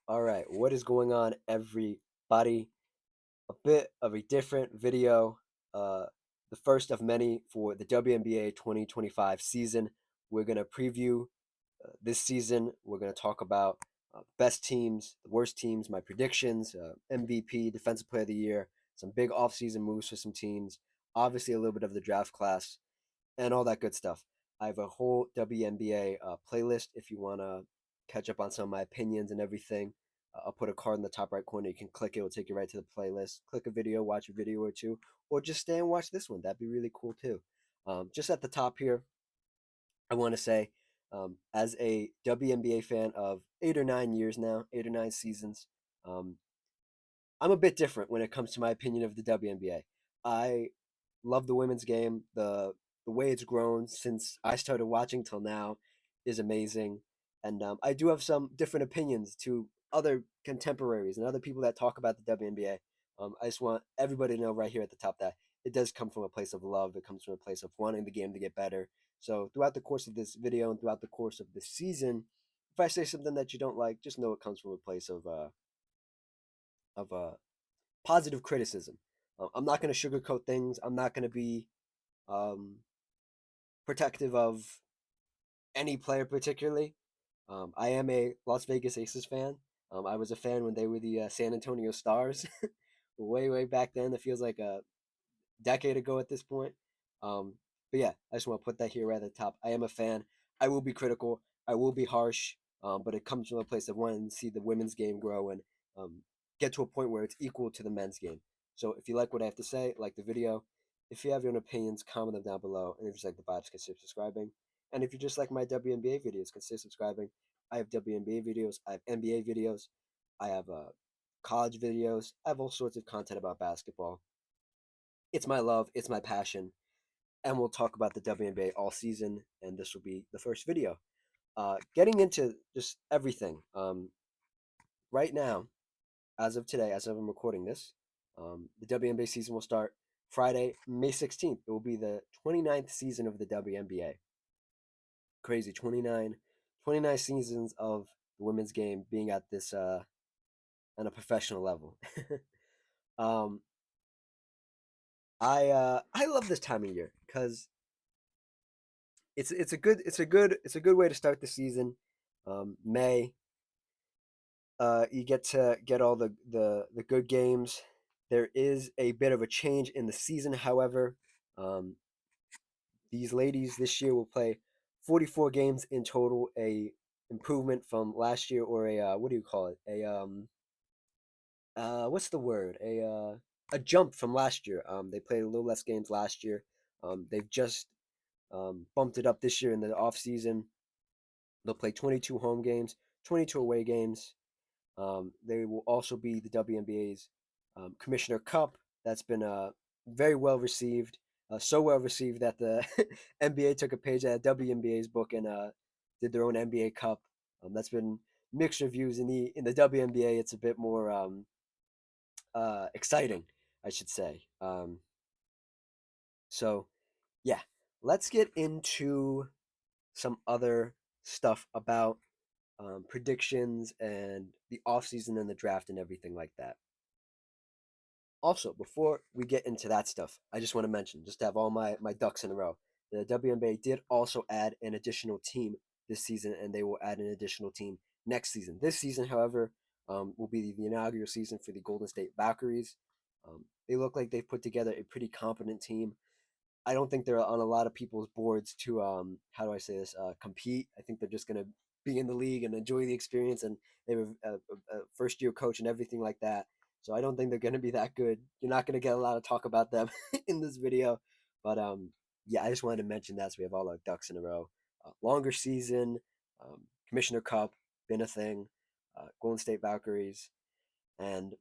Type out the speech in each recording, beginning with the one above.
All right, what is going on, everybody? A bit of a different video, uh, the first of many for the WNBA 2025 season. We're going to preview this season. We're going to talk about best teams, the worst teams, my predictions, MVP, Defensive Player of the Year, some big offseason moves for some teams, obviously a little bit of the draft class, and all that good stuff. I have a whole WNBA playlist if you want to catch up on some of my opinions and everything. I'll put a card in the top right corner. You can click it, it'll take you right to the playlist. Click a video, watch a video or two, or just stay and watch this one. That'd be really cool too. Just at the top here, I want to say, as a WNBA fan of 8 or 9 years now, 8 or 9 seasons, um, I'm a bit different when it comes to my opinion of the WNBA. I love the women's game. The way it's grown since I started watching till now is amazing, and I do have some different opinions to other contemporaries and other people that talk about the WNBA. I just want everybody to know right here at the top that it does come from a place of love. It comes from a place of wanting the game to get better. So throughout the course of this video and throughout the course of this season, if I say something that you don't like, just know it comes from a place of positive criticism. I'm not going to sugarcoat things. I'm not going to be um, protective of any player particularly. I am a Las Vegas Aces fan. I was a fan when they were the San Antonio Stars, way back then. It feels like a decade ago at this point. Um, but yeah, I just want to put that here right at the top. I am a fan. I will be critical. I will be harsh. But it comes from a place of wanting to see the women's game grow and um, get to a point where it's equal to the men's game. So if you like what I have to say, like the video. If you have your own opinions, comment them down below. And if you just like the vibes, consider subscribing. And if you just like my WNBA videos, consider subscribing. I have WNBA videos. I have NBA videos. I have college videos. I have all sorts of content about basketball. It's my love, it's my passion, and we'll talk about the WNBA all season. And this will be the first video. Getting into just everything. Right now, as of today, as of I'm recording this, the WNBA season will start Friday, May 16th. It will be the 29th season of the WNBA. Crazy, 29 seasons of the women's game being at this on a professional level. um, I love this time of year because it's a good way to start the season. May, you get to get all the good games. There is a bit of a change in the season, however. Um, these ladies this year will play 44 games in total, a improvement from last year, or a what do you call it? What's the word? A jump from last year. They played a little less games last year. They've just bumped it up this year in the off season. They'll play 22 home games, 22 away games. They will also be the WNBA's Commissioner Cup. That's been very well received, so well received that the NBA took a page out of WNBA's book and did their own NBA Cup. That's been mixed reviews in the WNBA. It's a bit more exciting, I should say. So yeah, let's get into some other stuff about predictions and the offseason and the draft and everything like that. Also, before we get into that stuff, I just want to mention, just to have all my ducks in a row, the WNBA did also add an additional team this season, and they will add an additional team next season. This season, however, will be the inaugural season for the Golden State Valkyries. They look like they've put together a pretty competent team. I don't think they're on a lot of people's boards to how do I say this, compete. I think they're just gonna be in the league and enjoy the experience, and they have a first year coach and everything like that. So I don't think they're gonna be that good. You're not gonna get a lot of talk about them in this video, but yeah, I just wanted to mention that so we have all our ducks in a row. Longer season, Commissioner Cup, been a thing, Golden State Valkyries, and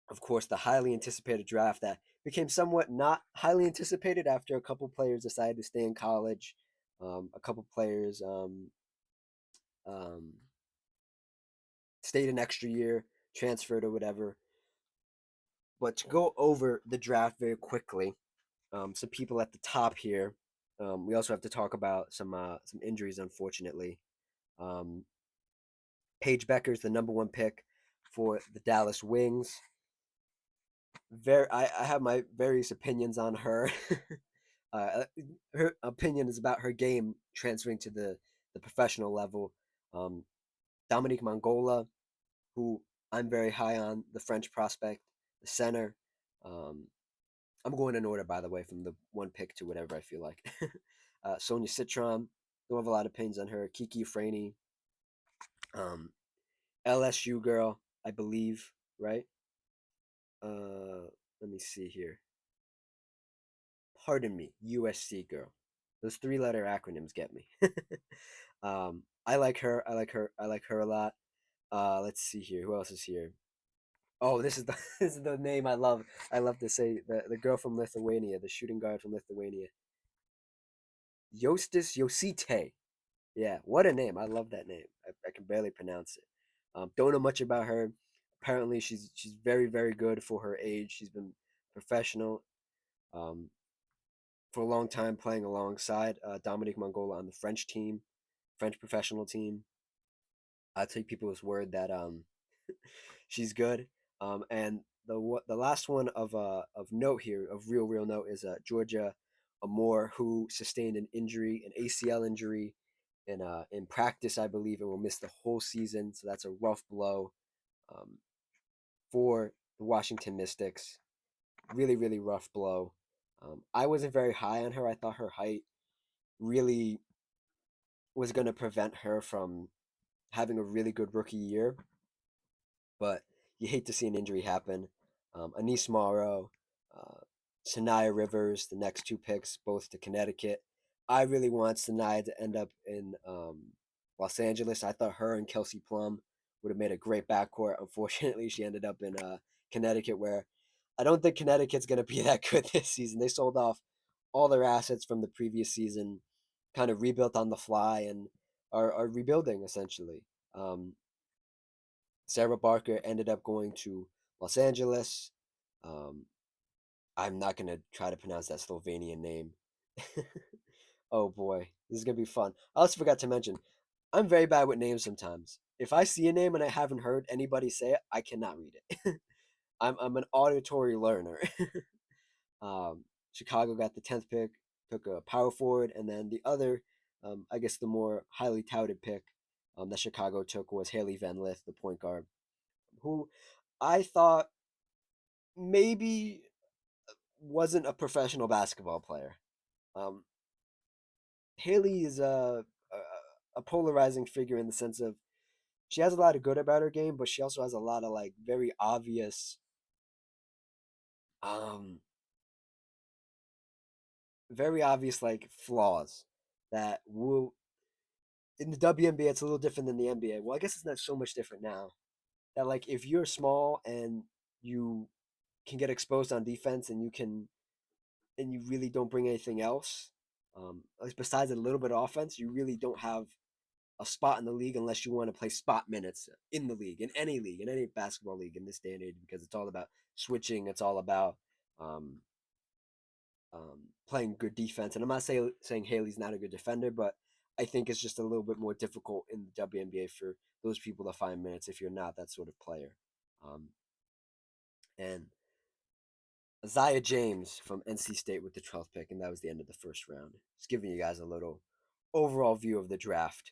of course, the highly anticipated draft that became somewhat not highly anticipated after a couple players decided to stay in college. A couple players um, stayed an extra year, transferred or whatever. But to go over the draft very quickly, some people at the top here. We also have to talk about some injuries, unfortunately. Um, Paige Becker's the number one pick for the Dallas Wings. I have my various opinions on her. uh, Her opinion is about her game transferring to the professional level. Um, Dominique Mongola, who I'm very high on, the French prospect, the center. Um, I'm going in order, by the way, from the one pick to whatever I feel like. Sonia Citron, don't have a lot of opinions on her. Kiki Franey, um, LSU girl, I believe, right? Let me see here. Pardon me, USC girl. Those three-letter acronyms get me. I like her. I like her. I like her a lot. Let's see here. Who else is here? Oh, this is the this is the name I love. I love to say the girl from Lithuania, the shooting guard from Lithuania, Jostis Josite. Yeah, what a name! I love that name. I can barely pronounce it. Don't know much about her. Apparently, she's very very good for her age. She's been professional um, for a long time, playing alongside Dominique Mongola on the French team, French professional team. I take people's word that she's good. And the last one of note here, of real note, is Georgia Amore, who sustained an injury, an ACL injury, in practice, I believe, and will miss the whole season. So that's a rough blow um, for the Washington Mystics. Really, really rough blow. I wasn't very high on her. I thought her height really was going to prevent her from having a really good rookie year, but you hate to see an injury happen. Anise Morrow, uh, Sanaya Rivers, the next two picks, both to Connecticut. I really want Sanaya to end up in Los Angeles. I thought her and Kelsey Plum would have made a great backcourt. Unfortunately, she ended up in Connecticut, where I don't think Connecticut's going to be that good this season. They sold off all their assets from the previous season, kind of rebuilt on the fly, and are rebuilding essentially. Um, Sarah Barker ended up going to Los Angeles. Um, I'm not gonna try to pronounce that Slovenian name. Oh boy, this is gonna be fun. I also forgot to mention, I'm very bad with names sometimes. If I see a name and I haven't heard anybody say it, I cannot read it. I'm an auditory learner. Chicago got the 10th pick, took a power forward, and then the other, I guess the more highly touted pick that Chicago took was Haley Van Lith, the point guard, who I thought maybe wasn't a professional basketball player. Um, Haley is a polarizing figure in the sense of she has a lot of good about her game, but she also has a lot of like um, very obvious like flaws that will in the WNBA it's a little different than the NBA. Well, I guess it's not so much different now. That like if you're small and you can get exposed on defense and you really don't bring anything else, besides a little bit of offense, you really don't have a spot in the league unless you want to play spot minutes in the league, in any basketball league in this day and age, because it's all about switching. It's all about um, playing good defense. And I'm not saying Haley's not a good defender, but I think it's just a little bit more difficult in the WNBA for those people to find minutes if you're not that sort of player. Um, and Isaiah James from NC State with the 12th pick, and that was the end of the first round. Just giving you guys a little overall view of the draft.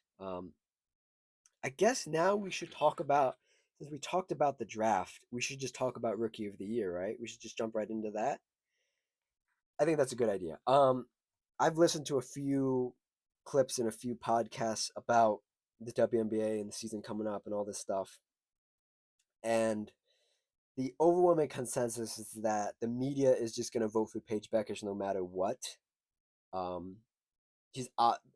I guess now we should talk about, since we talked about the draft, we should just talk about Rookie of the Year, right? We should just jump right into that. I think that's a good idea. I've listened to a few clips and a few podcasts about the WNBA and the season coming up and all this stuff, and the overwhelming consensus is that the media is just going to vote for Paige Beckers no matter what. Um,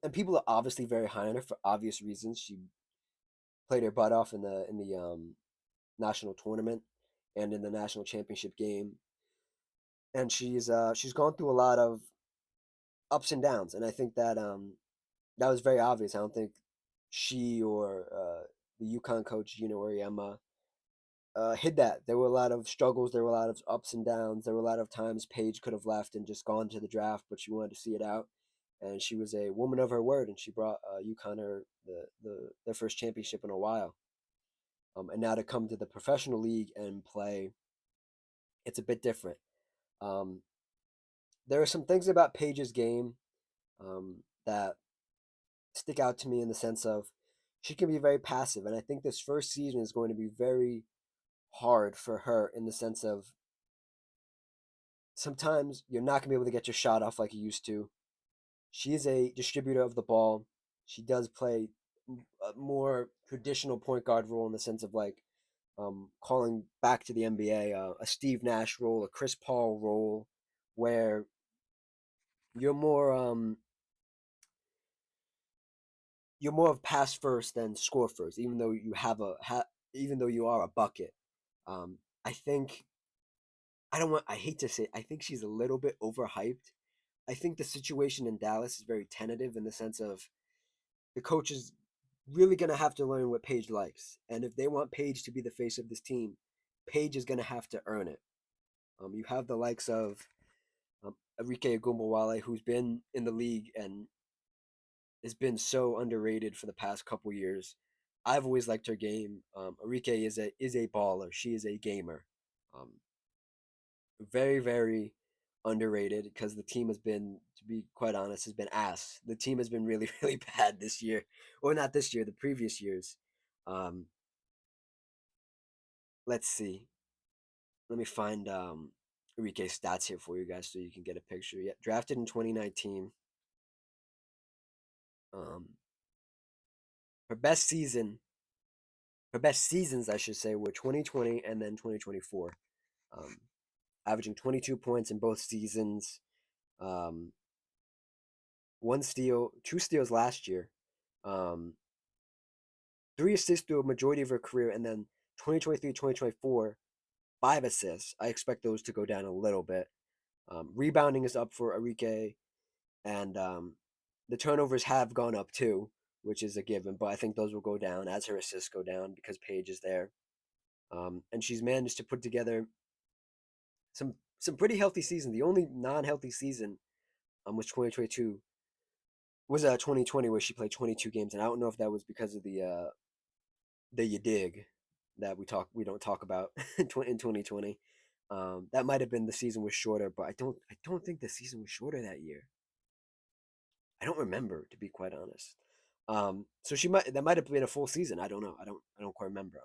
and people are obviously very high on her for obvious reasons. She played her butt off in the national tournament and in the national championship game, and she's gone through a lot of ups and downs, and I think that that was very obvious. I don't think she or the UConn coach Gina Oriema hid that. There were a lot of struggles. There were a lot of ups and downs. There were a lot of times Paige could have left and just gone to the draft, but she wanted to see it out. And she was a woman of her word, and she brought UConn their first championship in a while. and now to come to the professional league and play, it's a bit different. Um, there are some things about Paige's game that stick out to me in the sense of she can be very passive, and I think this first season is going to be very hard for her in the sense of sometimes you're not going to be able to get your shot off like you used to. She is a distributor of the ball. She does play a more traditional point guard role in the sense of like calling back to the NBA, a Steve Nash role, a Chris Paul role, where you're more you're more of pass first than score first, even though you have even though you are a bucket. I think I don't want. I hate to say. I think she's a little bit overhyped. I think the situation in Dallas is very tentative in the sense of the coach is really going to have to learn what Paige likes, and if they want Paige to be the face of this team, Paige is going to have to earn it. You have the likes of Enrique Agumbawale, who's been in the league and has been so underrated for the past couple years. I've always liked her game. Enrique is a baller. She is a gamer. Um, very very underrated because the team has been, to be quite honest, has been ass. The team has been really really bad this year, or not this year, the previous years. Um, let's see. Let me find Enrique's stats here for you guys so you can get a picture. Yeah, drafted in 2019. Um, her best season, her best seasons, I should say, were 2020 and then 2024. Um, averaging 22 points in both seasons. Um, one steal, two steals last year. Um, three assists through a majority of her career, and then 2023, 2024, five assists. I expect those to go down a little bit. Rebounding is up for Enrique, and the turnovers have gone up too, which is a given. But I think those will go down as her assists go down because Paige is there, and she's managed to put together some pretty healthy season. The only non-healthy season was 2022 was 2020 where she played 22 games, and I don't know if that was because of the you dig that we don't talk about in 2020. That might have been the season was shorter, but I don't think the season was shorter that year. I don't remember, to be quite honest. So she might that might have been a full season. I don't know. I don't quite remember.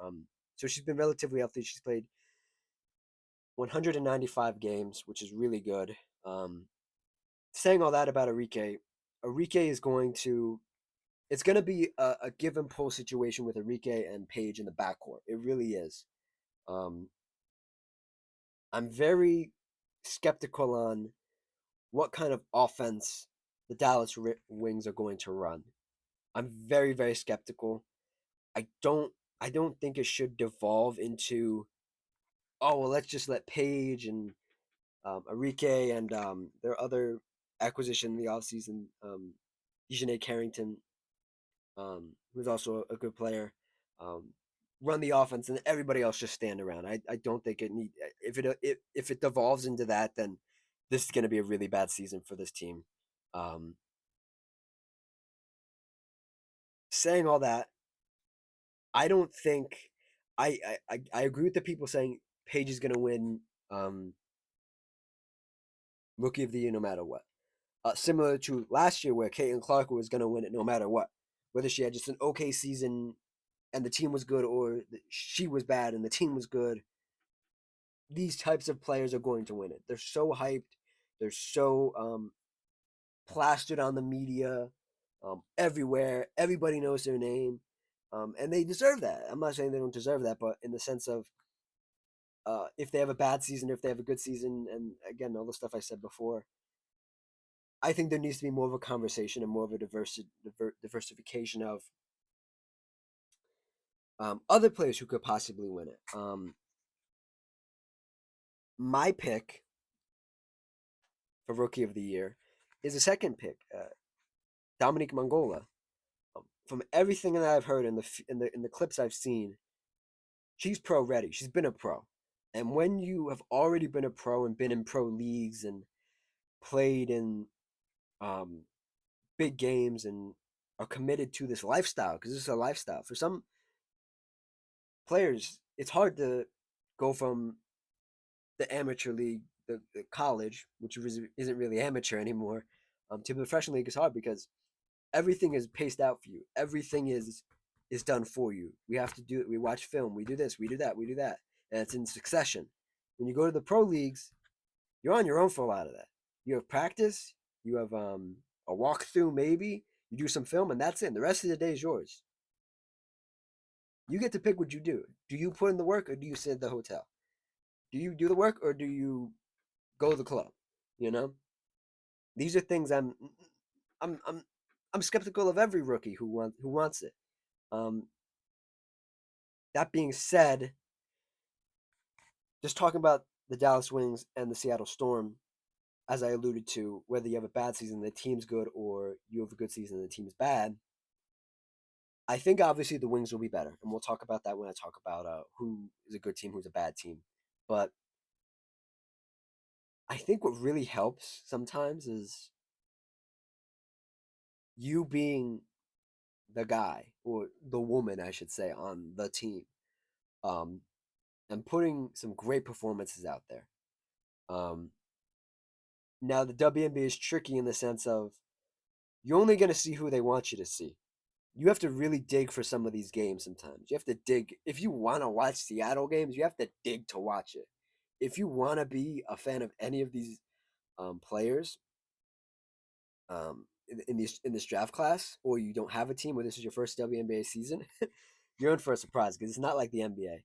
So she's been relatively healthy. She's played 195 games, which is really good. Um, saying all that about Enrique, Enrique is going to it's going to be a give and pull situation with Enrique and Paige in the backcourt. It really is. Um, I'm very skeptical on what kind of offense the Dallas Wings are going to run. I'm very very skeptical. I don't I don't think it should devolve into, oh well, let's just let Paige and Enrique and their other acquisition in the offseason, Dejanay Carrington, who's also a good player, um, run the offense and everybody else just stand around. I don't think it need if it devolves into that, then this is going to be a really bad season for this team. Um, saying all that, I don't think I agree with the people saying Paige is going to win Rookie of the Year no matter what. Similar to last year where Caitlin Clark was going to win it no matter what, whether she had just an okay season and the team was good, or she was bad and the team was good. These types of players are going to win it. They're so hyped. They're so plastered on the media, everywhere. Everybody knows their name, and they deserve that. I'm not saying they don't deserve that, but in the sense of if they have a bad season, if they have a good season, and again, all the stuff I said before, I think there needs to be more of a conversation and more of a diversification of other players who could possibly win it. My pick for Rookie of the Year is a second pick, Dominique Mongola. From everything that I've heard in the clips I've seen, she's pro ready. She's been a pro, and when you have already been a pro and been in pro leagues and played in um, big games and are committed to this lifestyle, because this is a lifestyle for some. players, it's hard to go from the amateur league, the college, which isn't really amateur anymore, to the professional league is hard because everything is paced out for you. Everything is done for you. We have to do it. We watch film. We do this. We do that. We do that, and it's in succession. When you go to the pro leagues, you're on your own for a lot of that. You have practice. You have a walkthrough, maybe. You do some film, and that's it. The rest of the day is yours. You get to pick what you do. Do you put in the work, or do you sit at the hotel? Do you do the work, or do you go to the club? You know, these are things I'm, I'm, I'm skeptical of every rookie who wants it. Um, that being said, just talking about the Dallas Wings and the Seattle Storm, as I alluded to, whether you have a bad season, the team's good, or you have a good season, the team's bad. I think obviously the Wings will be better, and we'll talk about that when I talk about who is a good team, who's a bad team. But I think what really helps sometimes is you being the guy or the woman, I should say, on the team, um, and putting some great performances out there. Um, Now the WNBA is tricky in the sense of you're only going to see who they want you to see. You have to really dig for some of these games sometimes. You have to dig. If you want to watch Seattle games, you have to dig to watch it. If you want to be a fan of any of these players in this draft class, or you don't have a team, or this is your first WNBA season, you're in for a surprise because it's not like the NBA.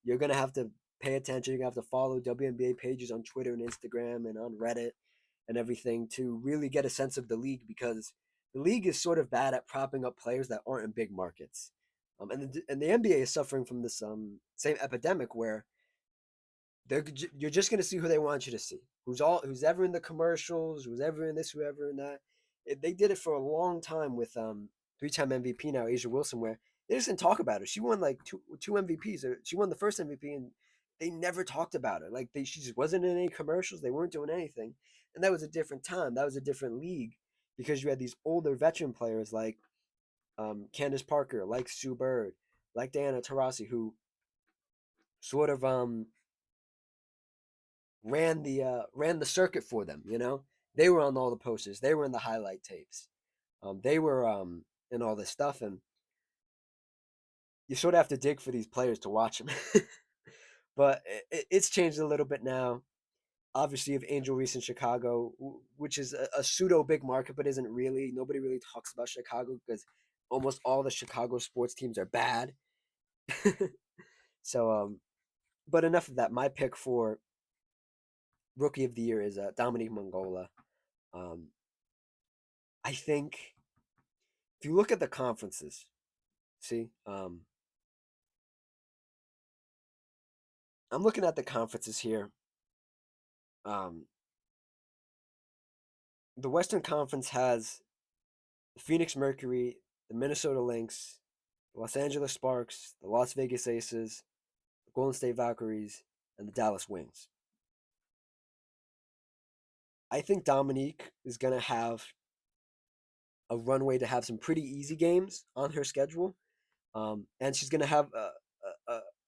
You're going to have to pay attention. You're going to have to follow WNBA pages on Twitter and Instagram and on Reddit and everything to really get a sense of the league because the league is sort of bad at propping up players that aren't in big markets. And the NBA is suffering from this same epidemic where you're just going to see who they want you to see. Who's ever in the commercials, who's ever in this, whoever in that. They did it for a long time with three-time MVP now Asia Wilson, where they just didn't talk about it. She won like two MVPs. She won the first MVP, and they never talked about it. Like she just wasn't in any commercials. They weren't doing anything, and that was a different time. That was a different league because you had these older veteran players like Candace Parker, like Sue Bird, like Diana Taurasi, who sort of ran the circuit for them. They were on all the posters. They were in the highlight tapes. They were in all this stuff, and you sort of have to dig for these players to watch them. But it's changed a little bit now. Obviously, you have Angel Reese in Chicago, which is a pseudo big market, but isn't really. Nobody really talks about Chicago because almost all the Chicago sports teams are bad. So, but enough of that. My pick for rookie of the year is Dominique Mongola. Um, I think if you look at the conferences, see, I'm looking at the conferences here. Um, the Western Conference has the Phoenix Mercury, the Minnesota Lynx, the Los Angeles Sparks, the Las Vegas Aces, the Golden State Valkyries, and the Dallas Wings. I think Dominique is going to have a runway to have some pretty easy games on her schedule. And she's going to have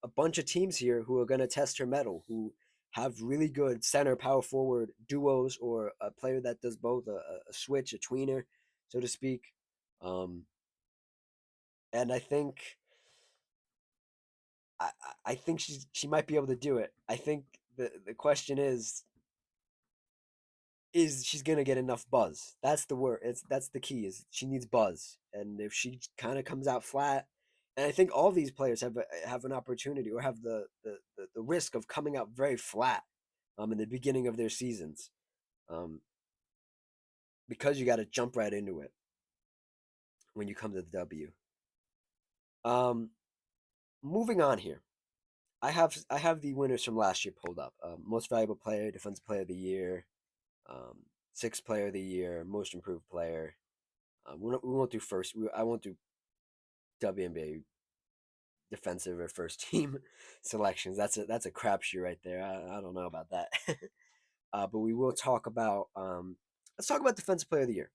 a bunch of teams here who are going to test her mettle, who have really good center power forward duos or a player that does both a switch, a tweener, so to speak. Um, and I, I think she might be able to do it. I think the question is she's gonna get enough buzz. That's the word. That's the key. Is she needs buzz, and if she kind of comes out flat, and I think all these players have an opportunity or have the risk of coming out very flat, in the beginning of their seasons, um, because you got to jump right into it when you come to the W. Um, Moving on here, I have the winners from last year pulled up. Most valuable player, defensive player of the year, um, sixth player of the year, most improved player. We won't do first. I won't do WNBA defensive or first team selections. That's a crapshoot right there. I don't know about that. But we will talk about let's talk about defensive player of the year.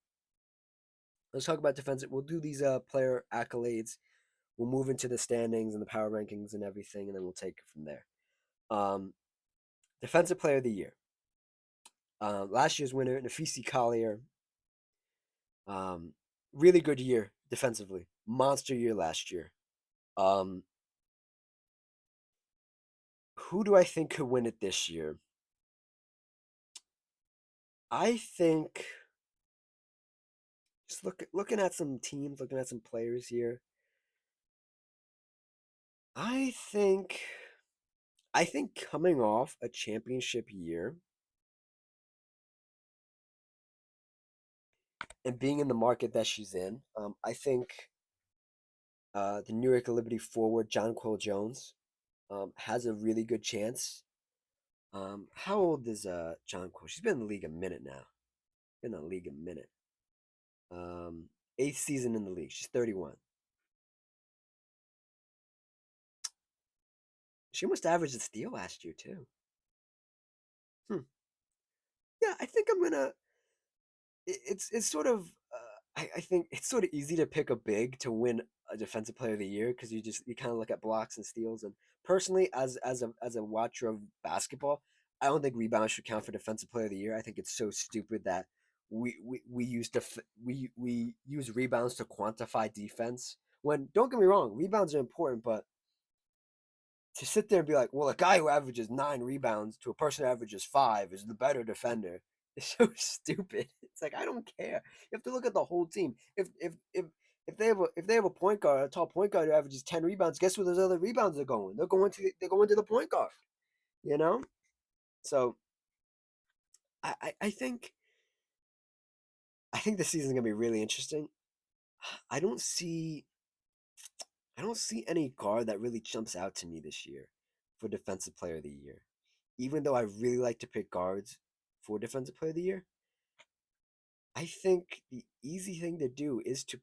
Let's talk about defensive. We'll do these player accolades we'll move into the standings and the power rankings and everything, and then we'll take it from there. Um, Defensive Player of the Year. Last year's winner, Nafisi Collier. Um, really good year defensively. Monster year last year. Um, who do I think could win it this year? I think just looking at some teams, looking at some players here. I think I think coming off a championship year and being in the market that she's in, I think the New York Liberty forward John Quill Jones has a really good chance. How old is John Quill? She's been in the league a minute now. Been in the league a minute. Um, Eighth season in the league. She's 31. She almost averaged a steal last year too. Hmm. Yeah, I think I'm gonna. It's sort of. I think it's sort of easy to pick a big to win a defensive player of the year because you kind of look at blocks and steals. And personally, as a watcher of basketball, I don't think rebounds should count for defensive player of the year. I think it's so stupid that we use we use rebounds to quantify defense. When don't get me wrong, rebounds are important, but to sit there and be like, well, a guy who averages 9 rebounds to a person who averages 5 is the better defender. It's so stupid. It's like I don't care. You have to look at the whole team. If they have a point guard, a tall point guard who averages 10 rebounds, guess where those other rebounds are going? They're going to the point guard. You know. So I think the season's gonna be really interesting. I don't see I don't see any guard that really jumps out to me this year for defensive player of the year. Even though I really like to pick guards for defensive player of the year, I think the easy thing to do ooh, is to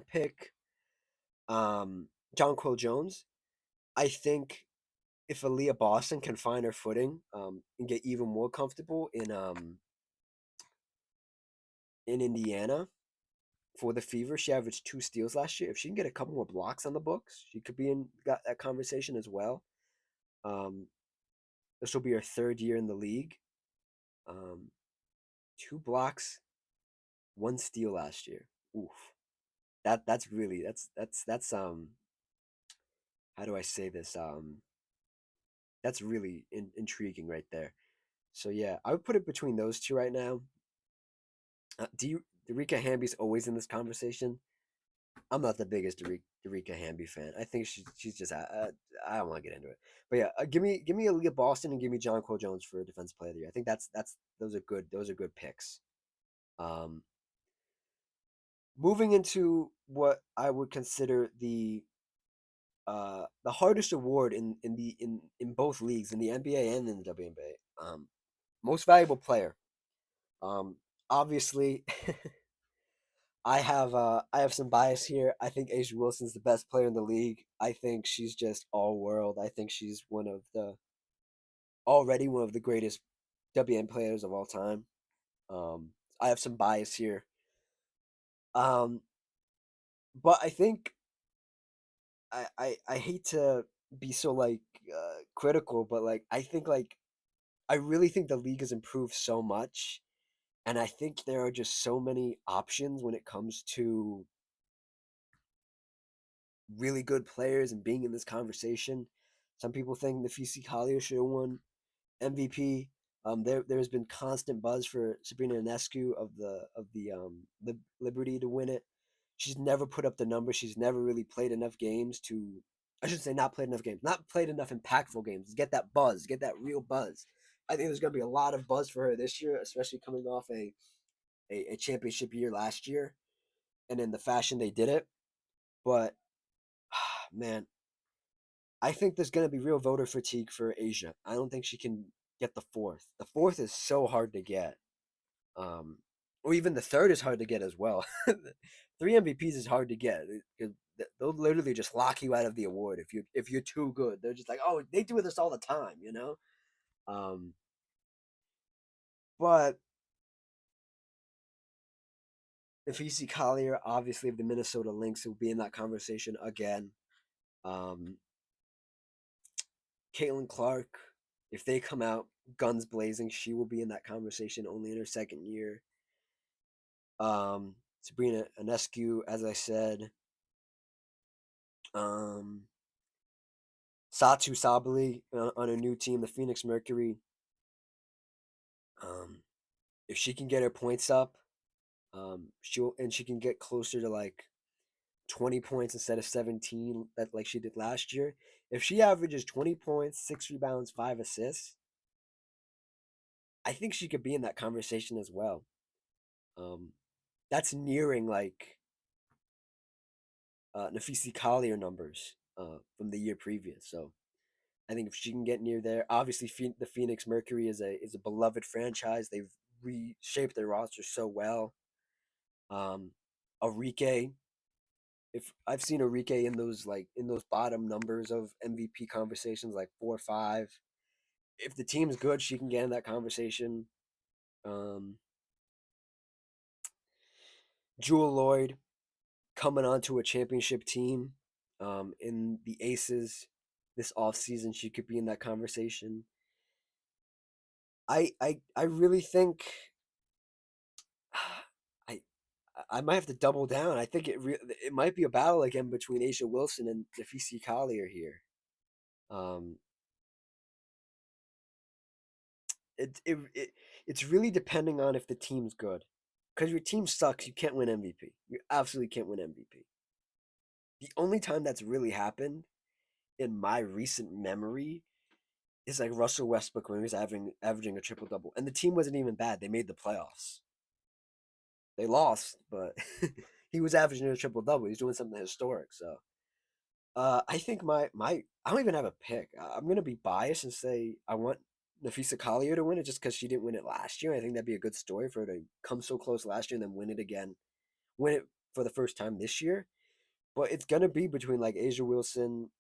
pick John Quill Jones. I think if Aaliyah Boston can find her footing and get even more comfortable in Indiana for the Fever, she averaged 2 steals last year. If she can get a couple more blocks on the books, she could be in that conversation as well. Um, this will be her third year in the league. Um, 2 blocks, 1 steal last year. Oof. That's really that's how do I say this? That's really intriguing right there. So yeah, I would put it between those two right now. Derica Hamby's always in this conversation. I'm not the biggest Derica Hamby fan. I think she's just I don't want to get into it. But yeah, give me Aaliyah Boston and give me John Cole Jones for defense player of the year. I think that's those are good picks. Um, Moving into what I would consider the hardest award in both leagues, in the NBA and in the WNBA. Most valuable player. Um, Obviously, I have some bias here. I think Asia Wilson's the best player in the league. I think she's just all world. I think she's already one of the greatest WN players of all time. Um, I have some bias here. Um, but I think I hate to be so like critical, but like I think like I really think the league has improved so much, and I think there are just so many options when it comes to really good players and being in this conversation. Some people think Nafisi Collier should have won MVP. There's been constant buzz for Sabrina Ionescu of the Liberty to win it. She's never put up the numbers. She's never really played enough games to. I should say not played enough games, not played enough impactful games. Get that buzz, get that real buzz. I think there's going to be a lot of buzz for her this year, especially coming off a championship year last year, and in the fashion they did it. But man, I think there's going to be real voter fatigue for Asia. I don't think she can get the fourth. The fourth is so hard to get. Um, or even the third is hard to get as well. 3 MVPs is hard to get. They'll literally just lock you out of the award if you're too good. They're just like, oh, they do this all the time, you know. Um, but Nafisi Collier, obviously of the Minnesota Lynx, will be in that conversation again. Um, Caitlin Clark, if they come out guns blazing, she will be in that conversation only in her second year. Sabrina Ionescu, as I said. Um, Satu Sabali on a new team, the Phoenix Mercury. Um, if she can get her points up, she can get closer to like 20 points instead of 17 that like she did last year. If she averages 20 points, 6 rebounds, 5 assists, I think she could be in that conversation as well. Um, that's nearing like Nafisi Collier numbers from the year previous. So I think if she can get near there, obviously the Phoenix Mercury is a beloved franchise. They've reshaped their roster so well. Um, Arike, if I've seen Arike in those bottom numbers of MVP conversations, like 4 or 5. If the team's good, she can get in that conversation. Um, Jewel Lloyd coming onto a championship team in the Aces this offseason, she could be in that conversation. I really think I I might have to double down. I think it might be a battle again between Asia Wilson and Defisi Collier here. Um, it's really depending on if the team's good. Because your team sucks, you can't win MVP. You absolutely can't win MVP. The only time that's really happened in my recent memory is like Russell Westbrook when he was averaging a triple double, and the team wasn't even bad. They made the playoffs. They lost, but he was averaging a triple double. He's doing something historic. So I think my I don't even have a pick. I'm gonna be biased and say I want Nafisa Collier to win it just because she didn't win it last year. I think that'd be a good story for her to come so close last year and then win it again, win it for the first time this year. But it's gonna be between like Asia Wilson,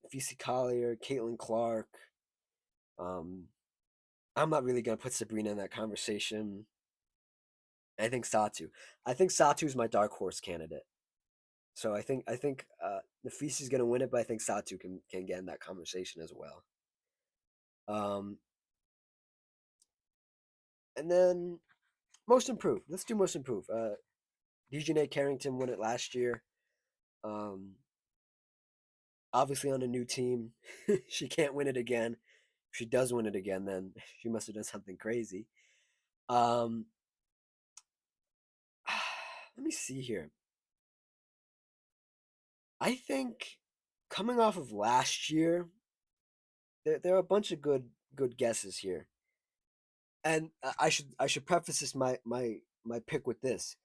Nafisa Collier, Caitlin Clark. Um, I'm not really gonna put Sabrina in that conversation. I think Satu. I think Satu is my dark horse candidate. So I think Nafisi's gonna win it, but I think Satu can get in that conversation as well. Um, and then most improved. Let's do most improved. Dejanay Carrington won it last year. Um, obviously on a new team, she can't win it again. If she does win it again, then she must have done something crazy. Um, let me see here. I think coming off of last year, there are a bunch of good guesses here. And I should preface this my pick with this.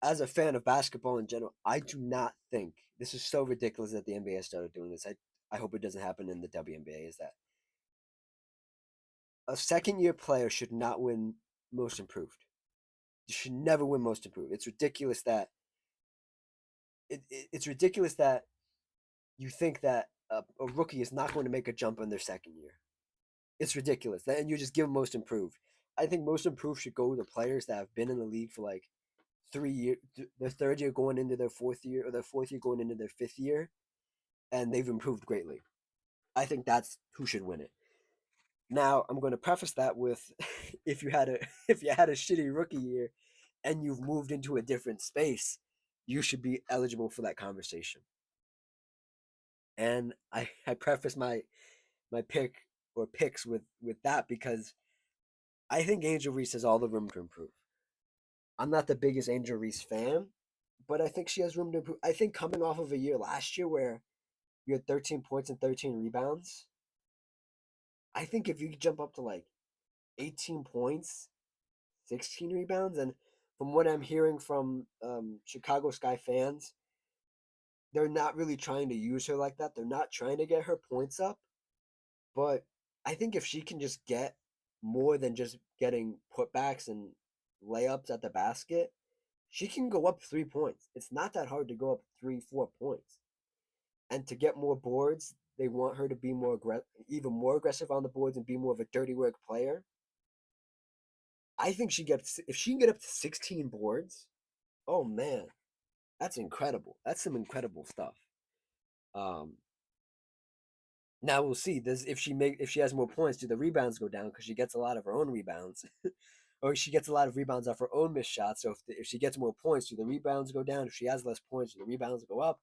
As a fan of basketball in general, I do not think this is so ridiculous that the NBA started doing this. I hope it doesn't happen in the WNBA. Is that a second year player should not win most improved? You should never win most improved. It's ridiculous that it's ridiculous that you think that a rookie is not going to make a jump in their second year. It's ridiculous. And you just give them most improved. I think most improved should go to players that have been in the league for like 3 years, their third year going into their fourth year, or their fourth year going into their fifth year, and they've improved greatly. I think that's who should win it. Now, I'm going to preface that with if you had a if you had a shitty rookie year and you've moved into a different space, you should be eligible for that conversation. And I preface my pick or picks with that because I think Angel Reese has all the room to improve. I'm not the biggest Angel Reese fan, but I think she has room to improve. I think coming off of a year last year where you had 13 points and 13 rebounds, I think if you jump up to like 18 points, 16 rebounds, and from what I'm hearing from Chicago Sky fans, they're not really trying to use her like that. They're not trying to get her points up, but I think if she can just get more than just getting putbacks and layups at the basket, she can go up 3 points. It's not that hard to go up 3, 4 points. And to get more boards, they want her to be even more aggressive on the boards and be more of a dirty work player. I think if she can get up to 16 boards, Oh man, that's incredible. That's some incredible stuff. Um, Now we'll see. Does if she has more points, do the rebounds go down because she gets a lot of her own rebounds, or she gets a lot of rebounds off her own missed shots? So if she gets more points, do the rebounds go down? If she has less points, do the rebounds go up?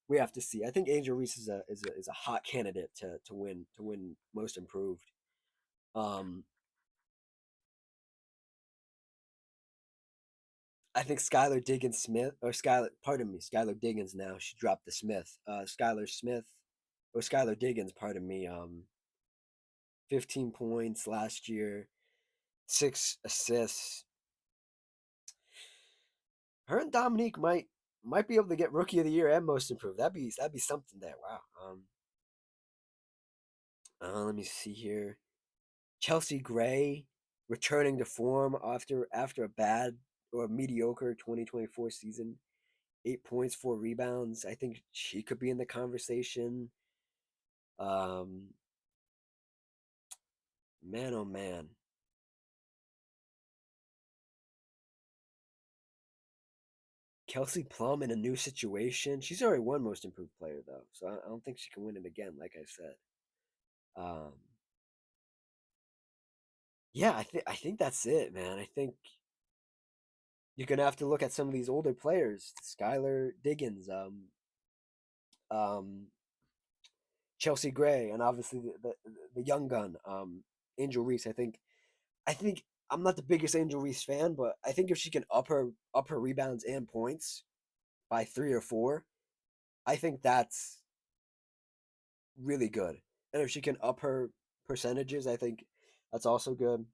We have to see. I think Angel Reese is a hot candidate to win Most Improved. Um, I think Skylar Diggins Smith or Skylar, pardon me, Skylar Diggins. Now she dropped the Smith. Skylar Smith or Skylar Diggins, pardon me. 15 points last year, 6 assists. Her and Dominique might be able to get Rookie of the Year and Most Improved. That'd be something there. Wow. Let me see here. Chelsea Gray returning to form after a bad or mediocre 2024 season. 8 points, 4 rebounds. I think she could be in the conversation. Um, Man, oh man. Kelsey Plum in a new situation. She's already won Most Improved Player though, so I don't think she can win it again. Like I said. Um, yeah, I think that's it, man. I think you're gonna have to look at some of these older players, Skylar Diggins, um, Chelsea Gray, and obviously the young gun, Angel Reese. I think I'm not the biggest Angel Reese fan, but I think if she can up her rebounds and points by 3 or 4, I think that's really good. And if she can up her percentages, I think that's also good.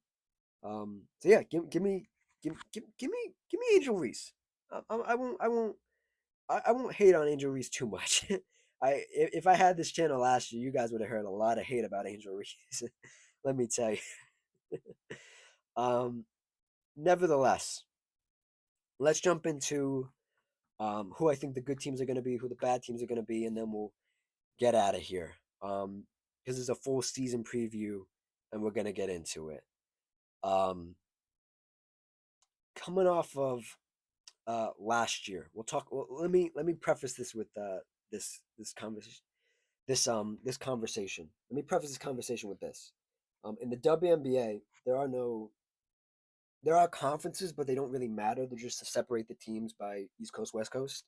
So yeah, give me Angel Reese. I won't hate on Angel Reese too much. If I had this channel last year, you guys would have heard a lot of hate about Angel Reese. Let me tell you. Um, Nevertheless, let's jump into who I think the good teams are going to be, who the bad teams are going to be, and then we'll get out of here. Because it's a full season preview, and we're going to get into it. Um, Coming off of last year, we'll talk. Well, let me preface this with this conversation. This conversation. Let me preface this conversation with this. In the WNBA, there are conferences, but they don't really matter. They're just to separate the teams by East Coast, West Coast.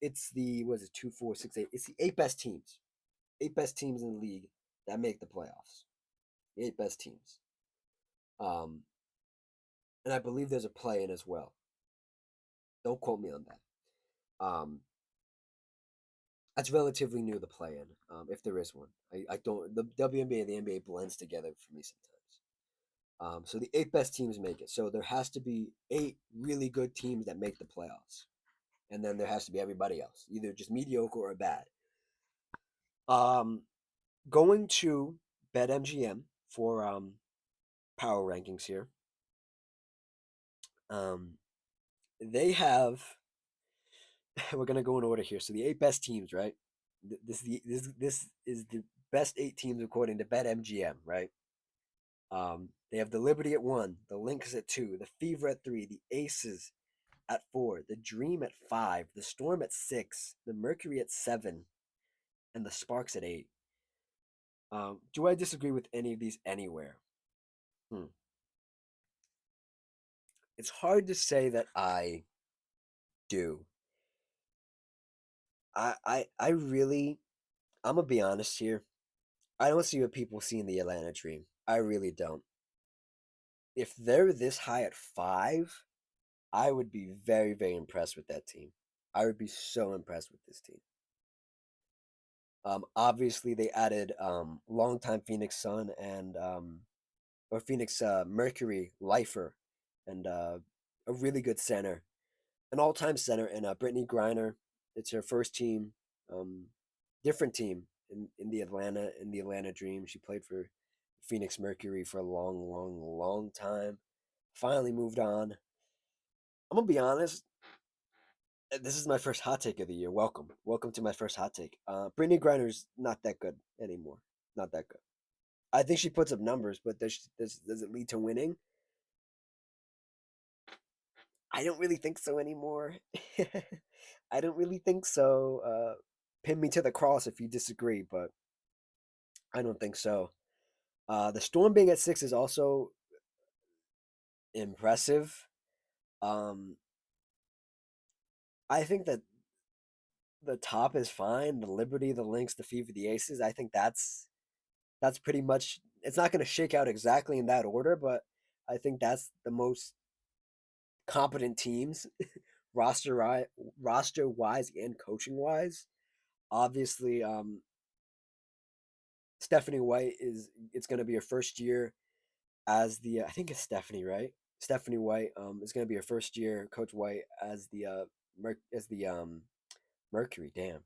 It's the what is it 2, 4, 6, 8? It's the 8 best teams, 8 best teams in the league that make the playoffs. The 8 best teams. Um, and I believe there's a play in as well. Don't quote me on that. That's relatively new, the play in, if there is one. I don't. The WNBA and the NBA blends together for me sometimes. So the 8 best teams make it. So there has to be 8 really good teams that make the playoffs, and then there has to be everybody else, either just mediocre or bad. Um, Going to BetMGM for power rankings here. Um, they have. We're gonna go in order here. So the 8 best teams, right? This is the best 8 teams according to BetMGM, right? They have the Liberty at 1, the Lynx at 2, the Fever at 3, the Aces at 4, the Dream at 5, the Storm at 6, the Mercury at 7, and the Sparks at 8. Do I disagree with any of these anywhere? Hmm. It's hard to say that I do. I really, I'm gonna be honest here. I don't see what people see in the Atlanta Dream. I really don't. If they're this high at 5, I would be very, very impressed with that team. I would be so impressed with this team. Obviously, they added longtime Phoenix Sun and or Phoenix Mercury lifer, and a really good center, an all-time center, and Brittany Griner. It's her first team, um, different team in the Atlanta Dream. She played for Phoenix Mercury for a long, long, long time. Finally moved on. I'm gonna be honest. This is my first hot take of the year. Welcome to my first hot take. Brittany Griner's not that good anymore. Not that good. I think she puts up numbers, but does it lead to winning? I don't really think so anymore. I don't really think so. Pin me to the cross if you disagree, but I don't think so. The Storm being at 6 is also impressive. Um, I think that the top is fine. The Liberty, the Lynx, the Fever, the Aces. I think that's pretty much. It's not going to shake out exactly in that order, but I think that's the most competent teams roster roster wise and coaching wise. Obviously, Stephanie White is it's going to be her first year as the I think it's Stephanie, right? Stephanie White is going to be her first year. Coach White as the as the Mercury. Damn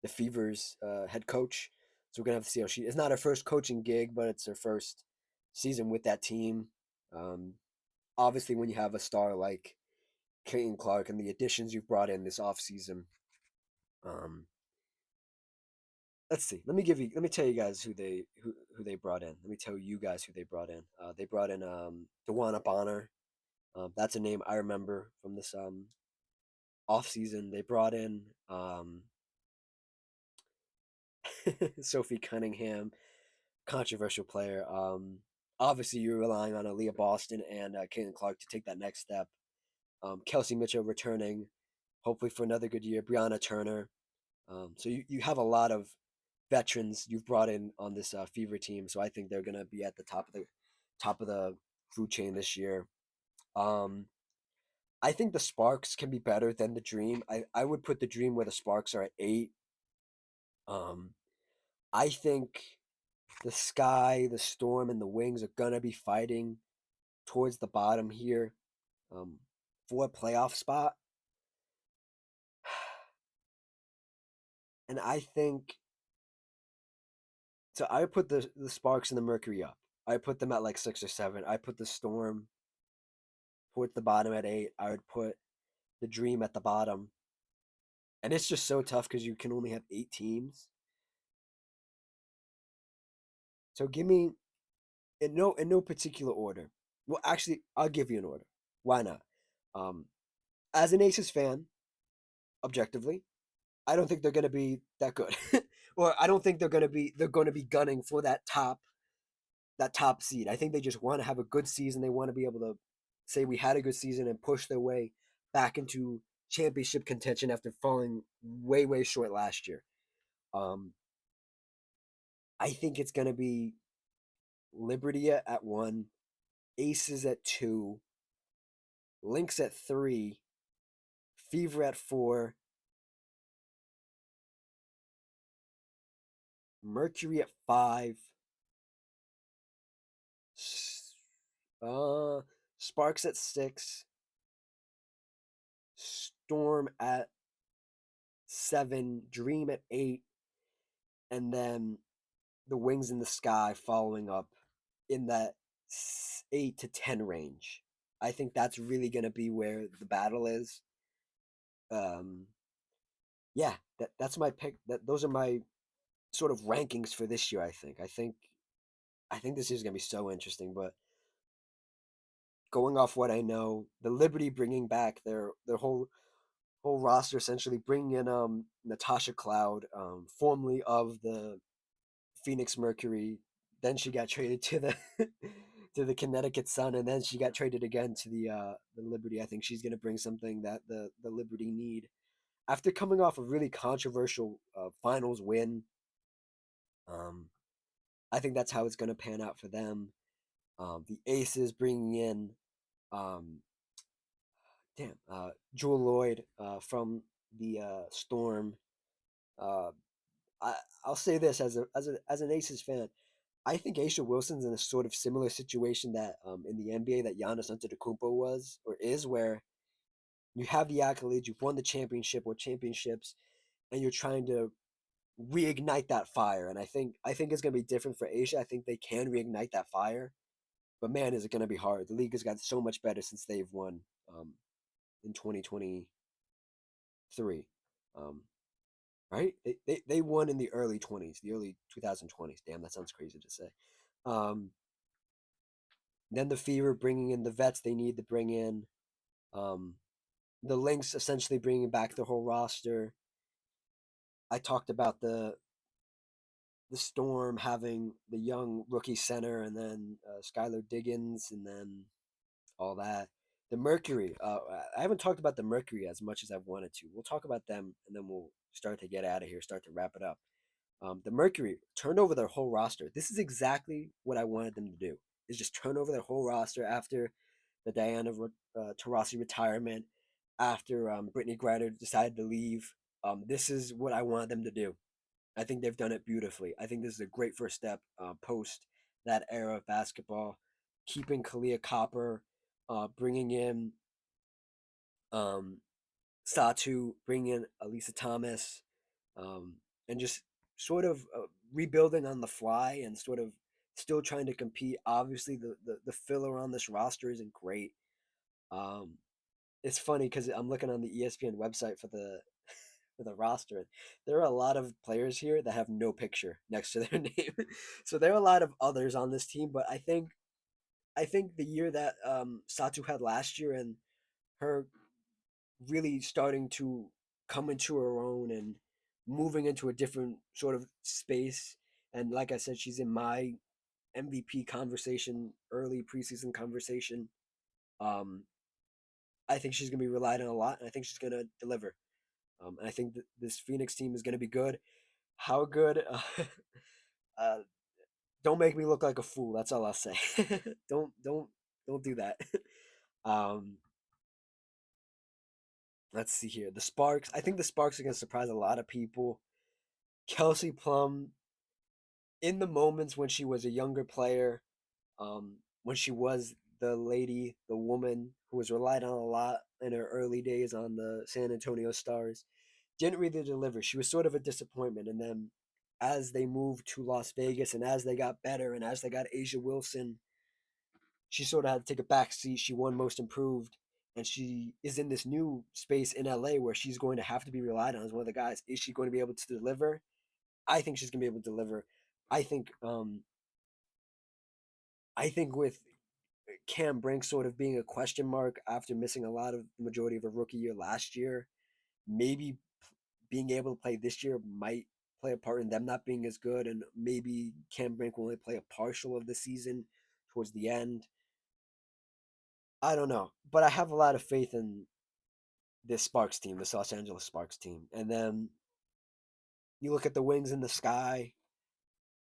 the Fever's head coach. So we're gonna have to see how she. It's not her first coaching gig, but it's her first season with that team. Um, Obviously, when you have a star like Caitlin Clark and the additions you've brought in this offseason, um, let's see. Let me tell you guys who they brought in. Let me tell you guys who they brought in. They brought in Dewana Bonner. That's a name I remember from this off season. They brought in Sophie Cunningham, controversial player. Obviously, you're relying on Aaliyah Boston and Caitlin Clark to take that next step. Kelsey Mitchell returning, hopefully for another good year. Brianna Turner. So you have a lot of veterans you've brought in on this Fever team. So I think they're gonna be at the top of the food chain this year. Um, I think the Sparks can be better than the Dream. I would put the Dream where the Sparks are at 8. Um, I think the Sky, the Storm, and the Wings are gonna be fighting towards the bottom here um, for a playoff spot. And I think so. I put the Sparks and the Mercury up. I put them at like 6 or 7. I put the Storm towards the bottom at 8. I would put the Dream at the bottom. And it's just so tough because you can only have 8 teams. So give me in no particular order. Well, actually, I'll give you an order. Why not? Um, as an Aces fan, objectively, I don't think they're going to be that good, or I don't think they're going to be gunning for that top seed. I think they just want to have a good season. They want to be able to say we had a good season and push their way back into championship contention after falling way short last year. Um, I think it's going to be Liberty at 1, Aces at 2, Lynx at 3, Fever at 4, Mercury at 5, uh, Sparks at 6, Storm at 7, Dream at 8, and then the Wings in the Sky following up in that 8 to 10 range. I think that's really going to be where the battle is. Um, yeah, that's my pick. Those are my sort of rankings for this year. I think this is going to be so interesting. But going off what I know, the Liberty bringing back their whole roster, essentially bringing in Natasha Cloud, formerly of the Phoenix Mercury. Then she got traded to the to the Connecticut Sun, and then she got traded again to the Liberty. I think she's going to bring something that the Liberty need after coming off a really controversial finals win. Um, I think that's how it's going to pan out for them. The Aces bringing in um, Jewel Lloyd from the Storm. Uh, I, I'll say this as an Aces fan, I think Aisha Wilson's in a sort of similar situation that in the NBA that Giannis Antetokounmpo was or is, where you have the accolades, you've won the championship or championships, and you're trying to reignite that fire. And I think it's gonna be different for Aisha. I think they can reignite that fire, but man, is it gonna be hard. The league has got so much better since they've won in 2023. Um, right? They won in the early 20s, the early 2020s. Damn, that sounds crazy to say. Um, Then the Fever bringing in the vets they need to bring in. Um, the Lynx essentially bringing back the whole roster. I talked about the Storm having the young rookie center, and then Skylar Diggins, and then all that. The Mercury. I haven't talked about the Mercury as much as I've wanted to. We'll talk about them, and then we'll start to get out of here, start to wrap it up. The Mercury turned over their whole roster. This is exactly what I wanted them to do. Is just turn over their whole roster after the Diana Taurasi retirement, after Brittany Griner decided to leave. This is what I wanted them to do. I think they've done it beautifully. I think this is a great first step post that era of basketball. Keeping Kalia Copper, bringing in um, Satu, bringing in Elisa Thomas, um, and just sort of rebuilding on the fly and sort of still trying to compete. Obviously, the filler on this roster isn't great. Um, it's funny because I'm looking on the ESPN website for the roster. There are a lot of players here that have no picture next to their name. So there are a lot of others on this team, but I think the year that Satu had last year and her really starting to come into her own and moving into a different sort of space. And like I said, she's in my MVP conversation, early preseason conversation. Um, I think she's going to be relied on a lot, and I think she's going to deliver. And I think this Phoenix team is going to be good. How good? Uh, don't make me look like a fool. That's all I'll say. Don't do that. um, let's see here. The Sparks. I think the Sparks are going to surprise a lot of people. Kelsey Plum, in the moments when she was a younger player, when she was the lady, the woman who was relied on a lot in her early days on the San Antonio Stars, didn't really deliver. She was sort of a disappointment. And then as they moved to Las Vegas and as they got better and as they got Asia Wilson, she sort of had to take a back seat. She won Most Improved. And she is in this new space in LA where she's going to have to be relied on as one of the guys. Is she going to be able to deliver? I think she's going to be able to deliver. I think um, I think with Cam Brink sort of being a question mark after missing a lot of the majority of a rookie year last year, maybe being able to play this year might play a part in them not being as good, and maybe Cam Brink will only play a partial of the season towards the end. I don't know, but I have a lot of faith in this Sparks team, this Los Angeles Sparks team. And then you look at the Wings in the sky.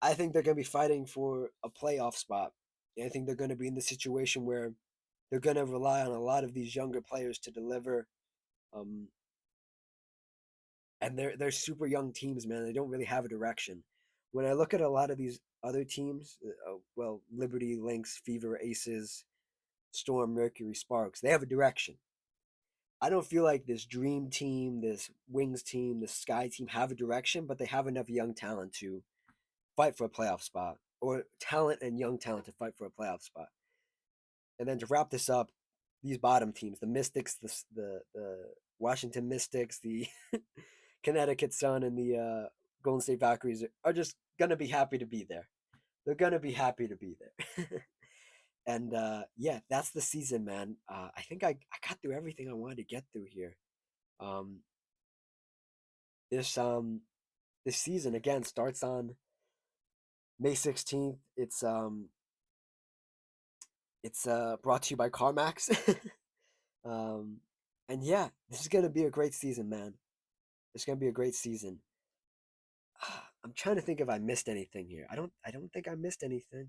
I think they're going to be fighting for a playoff spot. I think they're going to be in the situation where they're going to rely on a lot of these younger players to deliver. Um, and they're super young teams, man. They don't really have a direction. When I look at a lot of these other teams, well, Liberty, Lynx, Fever, Aces, Storm, Mercury, Sparks, they have a direction. I don't feel like this Dream team, this Wings team, this Sky team have a direction, but they have enough young talent to fight for a playoff spot, or talent and young talent to fight for a playoff spot. And then to wrap this up, these bottom teams, the Mystics, the Washington Mystics, the Connecticut Sun, and the Golden State Valkyries are just gonna be happy to be there. They're gonna be happy to be there. And yeah, that's the season, man. I think I got through everything I wanted to get through here. Um, this this season again starts on May 16th. It's brought to you by CarMax. um, and yeah, this is gonna be a great season, man. It's gonna be a great season. I'm trying to think if I missed anything here. I don't think I missed anything.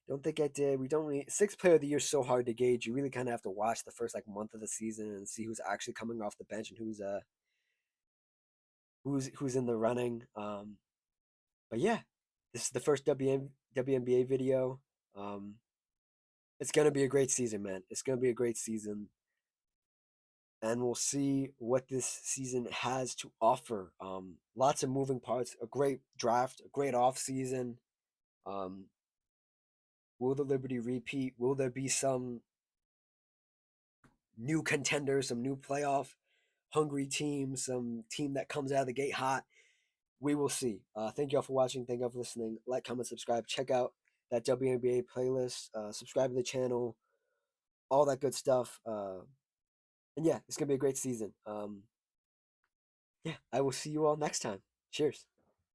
Don't think I did. We don't really sixth player of the year is so hard to gauge. You really kind of have to watch the first like month of the season and see who's actually coming off the bench and who's in the running. But yeah, this is the first WNBA video. Um, it's gonna be a great season, man. It's gonna be a great season, and we'll see what this season has to offer. Lots of moving parts. A great draft. A great off season. Um, will the Liberty repeat? Will there be some new contenders, some new playoff hungry team, some team that comes out of the gate hot? We will see. Thank you all for watching. Thank you all for listening. Like, comment, subscribe. Check out that WNBA playlist. Subscribe to the channel, all that good stuff. And yeah, it's gonna be a great season. Yeah, I will see you all next time. Cheers.